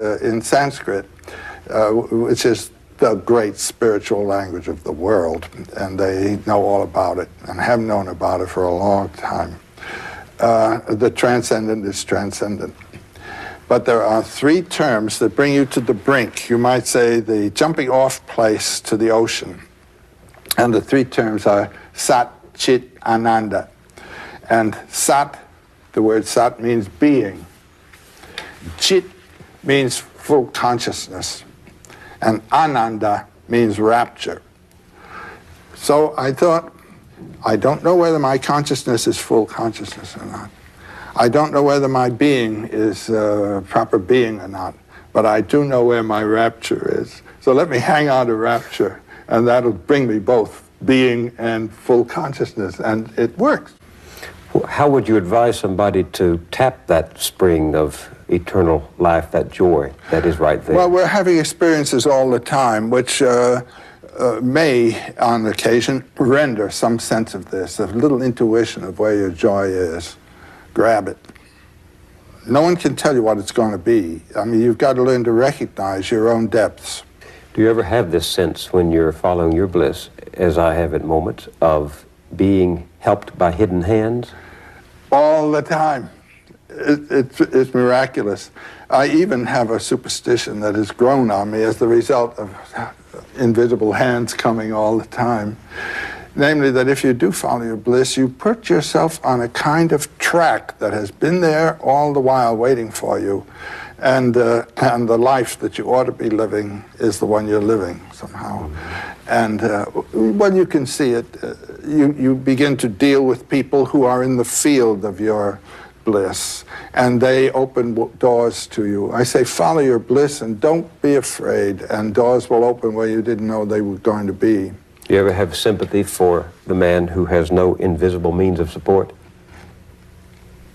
in Sanskrit, which is the great spiritual language of the world, and they know all about it and have known about it for a long time. The transcendent is transcendent. But there are three terms that bring you to the brink. You might say the jumping off place to the ocean. And the three terms are Sat, Chit, Ananda. And Sat, the word Sat means being. Chit means full consciousness. And Ananda means rapture. So I thought, I don't know whether my consciousness is full consciousness or not. I don't know whether my being is proper being or not, but I do know where my rapture is. So let me hang on to rapture, and that'll bring me both being and full consciousness, and it works. How would you advise somebody to tap that spring of eternal life, that joy that is right there? Well, we're having experiences all the time, which may, on occasion, render some sense of this, a little intuition of where your joy is. Grab it. No one can tell you what it's going to be. I mean, you've got to learn to recognize your own depths. Do you ever have this sense when you're following your bliss, as I have at moments, of being helped by hidden hands? All the time. It's miraculous. I even have a superstition that has grown on me as the result of invisible hands coming all the time. Namely, that if you do follow your bliss, you put yourself on a kind of track that has been there all the while waiting for you. And the life that you ought to be living is the one you're living somehow. And when you can see it, you begin to deal with people who are in the field of your bliss, and they open doors to you. I say follow your bliss and don't be afraid, and doors will open where you didn't know they were going to be. Do you ever have sympathy for the man who has no invisible means of support?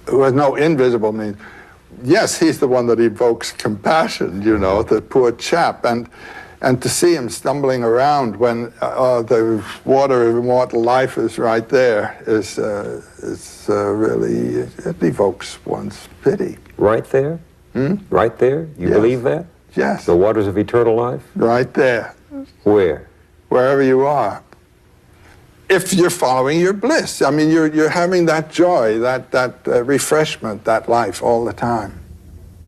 Who has no invisible means? Yes, he's the one that evokes compassion, you know, the poor chap. And to see him stumbling around when the water of immortal life is right there is really, it evokes one's pity. Right there? Right there? You believe that? Yes. The waters of eternal life? Right there. Where? Wherever you are. If you're following your bliss. I mean, you're having that joy, that refreshment, that life all the time.